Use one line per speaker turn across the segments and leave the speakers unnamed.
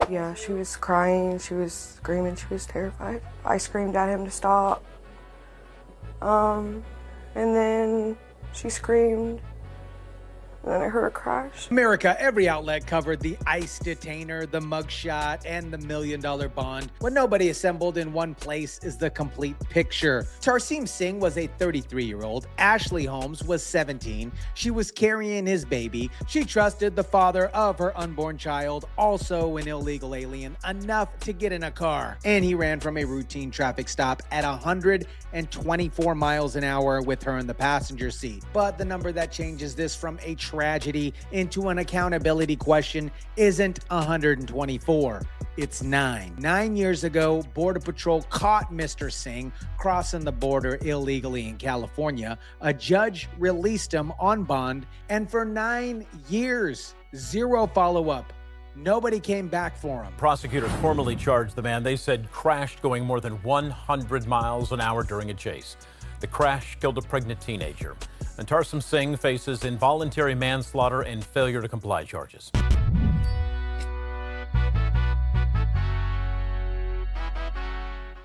Yeah, she was crying, she was screaming, she was terrified. I screamed at him to stop. And then she screamed, and then I heard a crash.
America, every outlet covered the ICE detainer, the mugshot, and the $1 million bond. What nobody assembled in one place is the complete picture. Tarsem Singh was a 33-year-old. Ashlee Holmes was 17. She was carrying his baby. She trusted the father of her unborn child, also an illegal alien, enough to get in a car. And he ran from a routine traffic stop at 124 miles an hour with her in the passenger seat. But the number that changes this from a tragedy into an accountability question isn't 124. It's 9. 9 years ago, Border Patrol caught Mr. Singh crossing the border illegally in California. A judge released him on bond, and for 9 years, zero follow-up. Nobody came back for him.
Prosecutors formally charged the man they said crashed going more than 100 miles an hour during a chase. The crash killed a pregnant teenager. And Tarsem Singh faces involuntary manslaughter and failure to comply charges.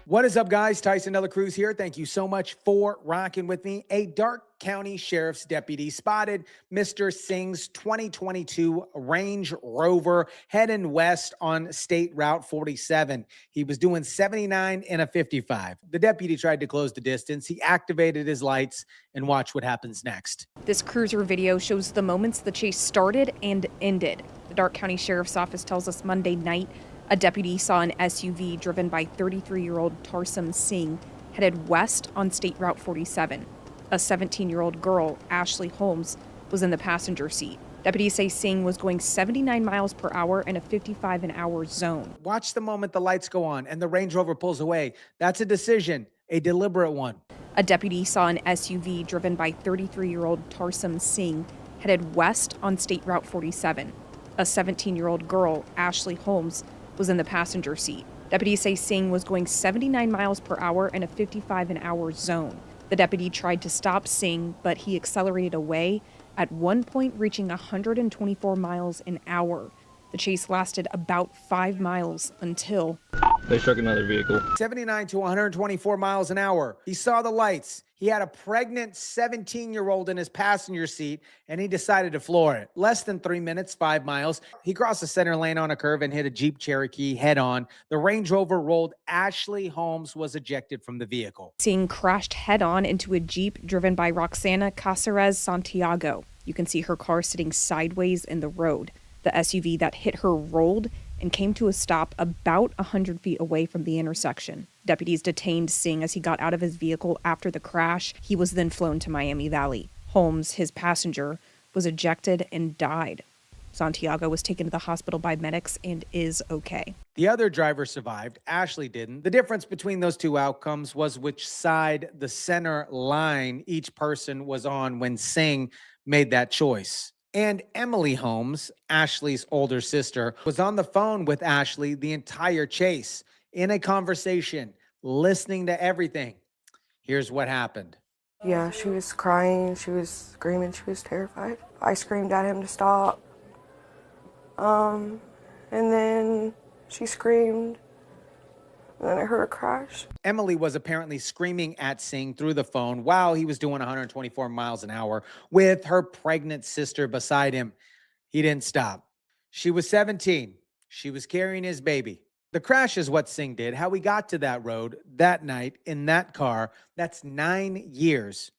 What is up, guys? Tyson DeLaCruz here. Thank you so much for rocking with me. A Darke County Sheriff's deputy spotted Mr. Singh's 2022 Range Rover heading west on State Route 47. He was doing 79 in a 55. The deputy tried to close the distance. He activated his lights, and watch what happens next.
This cruiser video shows the moments the chase started and ended. The Darke County Sheriff's Office tells us Monday night a deputy saw an SUV driven by 33-year-old Tarsem Singh headed west on State Route 47. A 17-year-old girl, Ashlee Holmes, was in the passenger seat. Deputies say Singh was going 79 miles per hour in a 55-an-hour zone.
Watch the moment the lights go on and the Range Rover pulls away. That's a decision, a deliberate one.
A deputy saw an SUV driven by 33-year-old Tarsem Singh headed west on State Route 47. A 17-year-old girl, Ashlee Holmes, was in the passenger seat. Deputies say Singh was going 79 miles per hour in a 55-an-hour zone. The deputy tried to stop Singh, but he accelerated away, at one point reaching 124 miles an hour. The chase lasted about 5 miles until
they struck another vehicle.
79 to 124 miles an hour. He saw the lights. He had a pregnant 17-year-old in his passenger seat, and he decided to floor it. Less than 3 minutes, 5 miles. He crossed the center lane on a curve and hit a Jeep Cherokee head-on. The Range Rover rolled. Ashlee Holmes was ejected from the vehicle.
Singh crashed head-on into a Jeep driven by Roxana Caceres Santiago. You can see her car sitting sideways in the road. The SUV that hit her rolled and came to a stop about 100 feet away from the intersection. Deputies detained Singh as he got out of his vehicle after the crash. He was then flown to Miami Valley. Holmes, his passenger, was ejected and died. Santiago was taken to the hospital by medics and is okay.
The other driver survived. Ashlee didn't. The difference between those two outcomes was which side the center line each person was on when Singh made that choice. And Emily Holmes, Ashlee's older sister, was on the phone with Ashlee the entire chase, in a conversation, listening to everything. Here's what happened.
Yeah, she was crying, she was screaming, she was terrified. I screamed at him to stop. And then she screamed, and then I heard a crash.
Emily was apparently screaming at Singh through the phone while he was doing 124 miles an hour with her pregnant sister beside him. He didn't stop. She was 17. She was carrying his baby. The crash is what Singh did. How he got to that road that night in that car, that's 9 years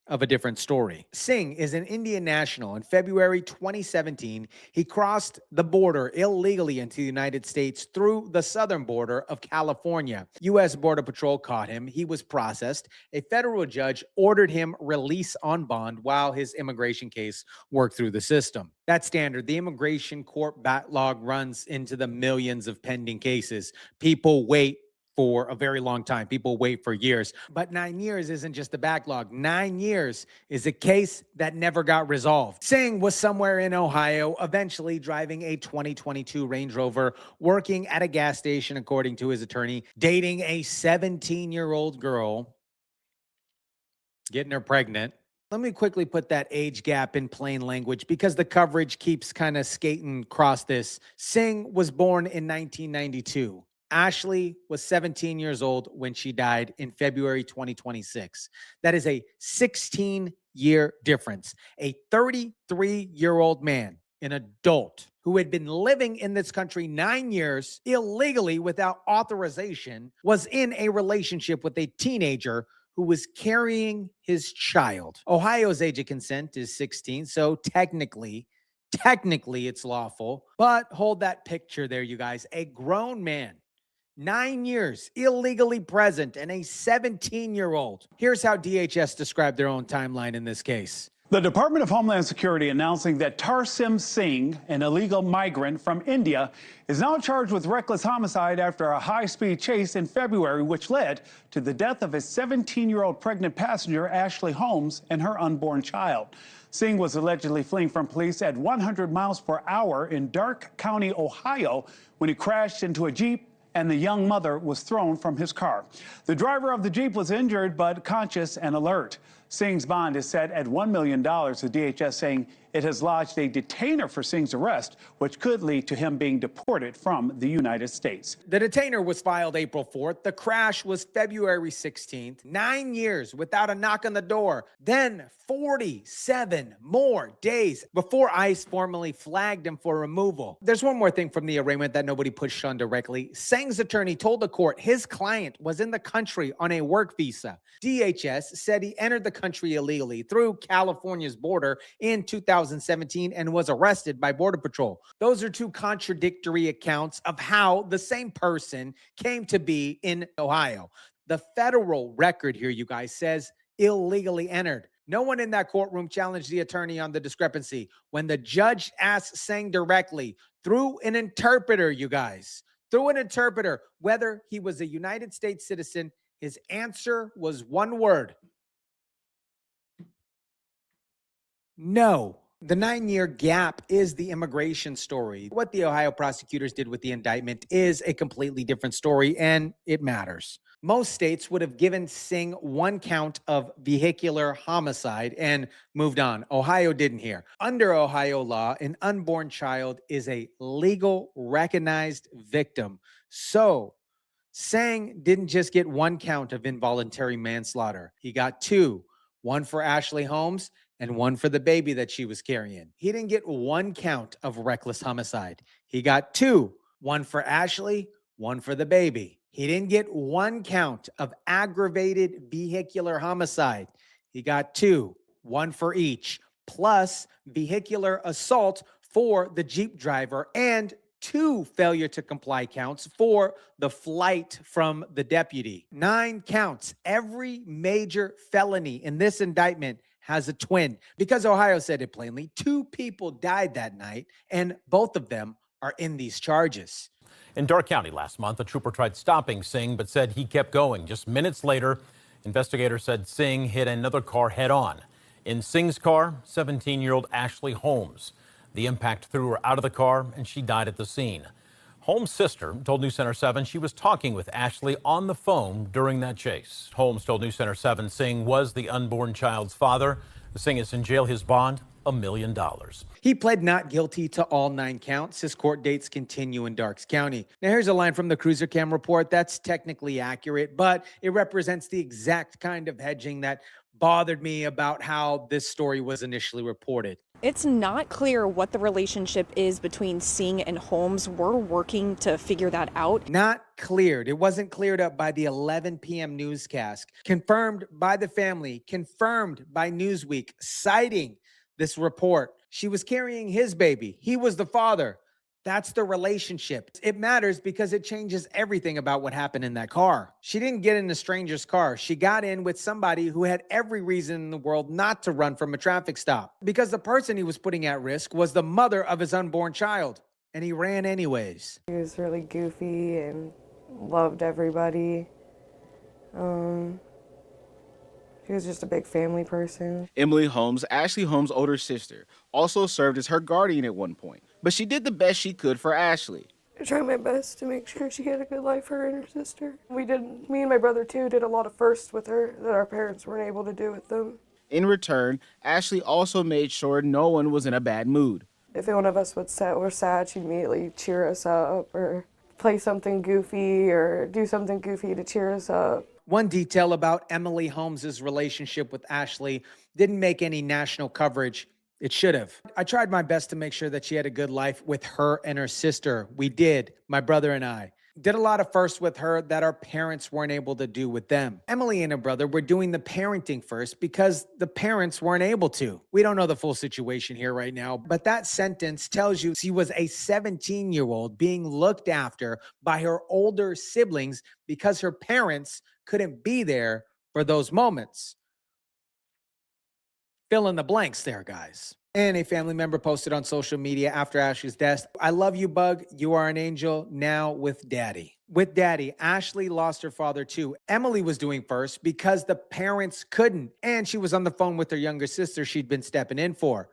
of a different story. Singh is an Indian national. In February 2017, he crossed the border illegally into the United States through the southern border of California. U.S. Border Patrol caught him. He was processed. A federal judge ordered him release on bond while his immigration case worked through the system. That's standard. The immigration court backlog runs into the millions of pending cases. People wait for a very long time. People wait for years. But 9 years isn't just a backlog. 9 years is a case that never got resolved. Singh was somewhere in Ohio, eventually driving a 2022 Range Rover, working at a gas station, according to his attorney, dating a 17-year-old girl, getting her pregnant, Let me quickly put that age gap in plain language because the coverage keeps kind of skating across this. Singh was born in 1992. Ashlee was 17 years old when she died in February 2026. That is a 16-year difference. A 33-year-old man, an adult who had been living in this country 9 years illegally without authorization, was in a relationship with a teenager who was carrying his child. Ohio's age of consent is 16, so technically it's lawful. But hold that picture there, you guys. A grown man, 9 years illegally present, and a 17-year-old. Here's how DHS described their own timeline in this case.
The Department of Homeland Security announcing that Tarsem Singh, an illegal migrant from India, is now charged with reckless homicide after a high-speed chase in February, which led to the death of his 17-year-old pregnant passenger, Ashlee Holmes, and her unborn child. Singh was allegedly fleeing from police at 100 miles per hour in Darke County, Ohio, when he crashed into a Jeep and the young mother was thrown from his car. The driver of the Jeep was injured but conscious and alert. Singh's bond is set at $1 million, the DHS saying it has lodged a detainer for Singh's arrest, which could lead to him being deported from the United States.
The detainer was filed April 4th. The crash was February 16th. 9 years without a knock on the door. Then 47 more days before ICE formally flagged him for removal. There's one more thing from the arraignment that nobody pushed on directly. Singh's attorney told the court his client was in the country on a work visa. DHS said he entered the country illegally through California's border in 2017 and was arrested by Border Patrol. Those are two contradictory accounts of how the same person came to be in Ohio. The federal record here, you guys, says illegally entered. No one in that courtroom challenged the attorney on the discrepancy. When the judge asked Singh directly, through an interpreter, you guys, whether he was a United States citizen, his answer was one word: no. The 9-year gap is the immigration story. What the Ohio prosecutors did with the indictment is a completely different story, and it matters. Most states would have given Singh one count of vehicular homicide and moved on. Ohio didn't here. Under Ohio law, an unborn child is a legal recognized victim. So Singh didn't just get one count of involuntary manslaughter. He got two, one for Ashlee Holmes and one for the baby that she was carrying. He didn't get one count of reckless homicide. He got two, one for Ashlee, one for the baby. He didn't get one count of aggravated vehicular homicide. He got two, one for each, plus vehicular assault for the Jeep driver and two failure to comply counts for the flight from the deputy. 9 counts. Every major felony in this indictment has a twin. Because Ohio said it plainly, 2 people died that night, and both of them are in these charges.
In Darke County last month, a trooper tried stopping Singh but said he kept going. Just minutes later, investigators said Singh hit another car head on. In Singh's car, 17-year-old Ashlee Holmes. The impact threw her out of the car and she died at the scene. Holmes' sister told News Center 7 she was talking with Ashlee on the phone during that chase. Holmes told News Center 7 Singh was the unborn child's father. Singh is in jail. His bond, $1 million.
He pled not guilty to all 9 counts. His court dates continue in Darke County. Now, here's a line from the Cruiser Cam report that's technically accurate, but it represents the exact kind of hedging that bothered me about how this story was initially reported.
It's not clear what the relationship is between Singh and Holmes. We're working to figure that out.
Not cleared. It wasn't cleared up by the 11 p.m. newscast. Confirmed by the family. Confirmed by Newsweek, citing this report. She was carrying his baby. He was the father. That's the relationship. It matters because it changes everything about what happened in that car. She didn't get in a stranger's car. She got in with somebody who had every reason in the world not to run from a traffic stop, because the person he was putting at risk was the mother of his unborn child, and he ran anyways.
He was really goofy and loved everybody. He was just a big family person.
Emily Holmes, Ashlee Holmes' older sister, also served as her guardian at one point, but she did the best she could for Ashlee.
I tried my best to make sure she had a good life, her and her sister. Me and my brother too, did a lot of firsts with her that our parents weren't able to do with them.
In return, Ashlee also made sure no one was in a bad mood.
If one of us were sad, she'd immediately cheer us up or play something goofy or do something goofy to cheer us up.
One detail about Emily Holmes' relationship with Ashlee didn't make any national coverage. It should have. I tried my best to make sure that she had a good life with her and her sister. We did, my brother and I. Did a lot of firsts with her that our parents weren't able to do with them. Emily and her brother were doing the parenting first because the parents weren't able to. We don't know the full situation here right now, but that sentence tells you she was a 17-year-old being looked after by her older siblings because her parents couldn't be there for those moments. Fill in the blanks there, guys. And a family member posted on social media after Ashlee's death, "I love you, Bug. You are an angel. Now with Daddy." With Daddy, Ashlee lost her father too. Emily was doing first because the parents couldn't. And she was on the phone with her younger sister she'd been stepping in for.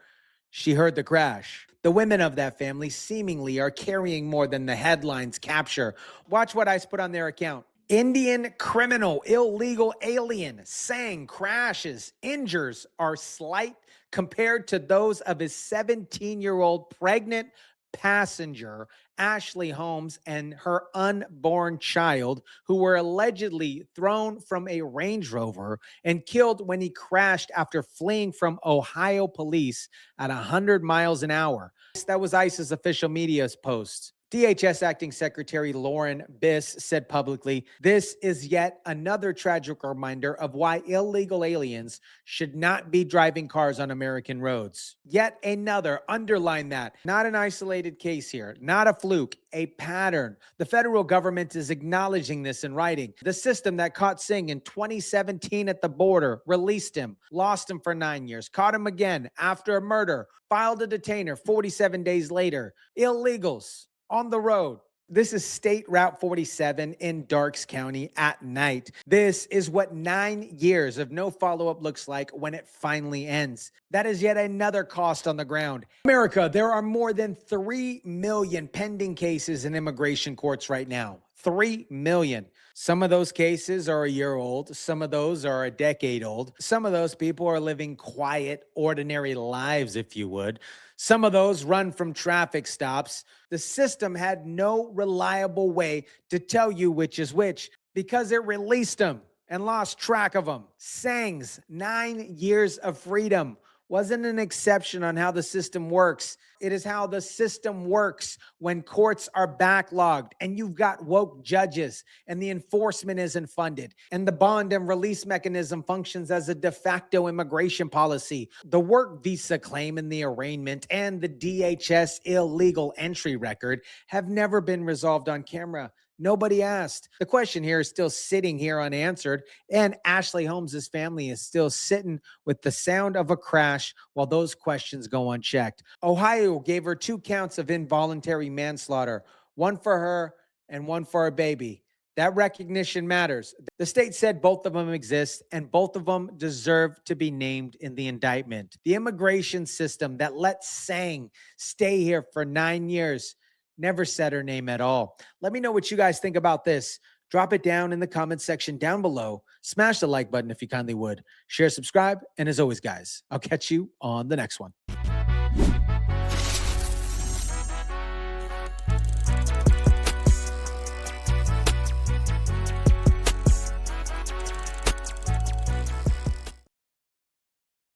She heard the crash. The women of that family seemingly are carrying more than the headlines capture. Watch what ICE put on their account. Indian criminal, illegal alien, Singh crashes, injures are slight compared to those of his 17-year-old pregnant passenger, Ashlee Holmes, and her unborn child, who were allegedly thrown from a Range Rover and killed when he crashed after fleeing from Ohio police at 100 miles an hour. That was ICE's official media post. DHS Acting Secretary Lauren Biss said publicly, "This is yet another tragic reminder of why illegal aliens should not be driving cars on American roads." Yet another, underline that, not an isolated case here, not a fluke, a pattern. The federal government is acknowledging this in writing. The system that caught Singh in 2017 at the border, released him, lost him for 9 years, caught him again after a murder, filed a detainer 47 days later. Illegals on the road. This is State Route 47 in Darke County at night. This is what 9 years of no follow-up looks like when it finally ends. That is yet another cost on the ground. America, there are more than 3 million pending cases in immigration courts right now. 3 million. Some of those cases are a year old. Some of those are a decade old. Some of those people are living quiet, ordinary lives, if you would. Some of those run from traffic stops. The system had no reliable way to tell you which is which because it released them and lost track of them. Singh's 9 years of freedom wasn't an exception on how the system works. It is how the system works when courts are backlogged and you've got woke judges and the enforcement isn't funded and the bond and release mechanism functions as a de facto immigration policy. The work visa claim in the arraignment and the DHS illegal entry record have never been resolved on camera. Nobody asked. The question here is still sitting here unanswered, and Ashlee Holmes' family is still sitting with the sound of a crash while those questions go unchecked. Ohio gave her 2 counts of involuntary manslaughter, one for her and one for her baby. That recognition matters. The state said both of them exist and both of them deserve to be named in the indictment. The immigration system that let Singh stay here for 9 years never said her name at all. Let me know what you guys think about this. Drop it down in the comments section down below. Smash the like button if you kindly would. Share, subscribe, and as always, guys, I'll catch you on the next one.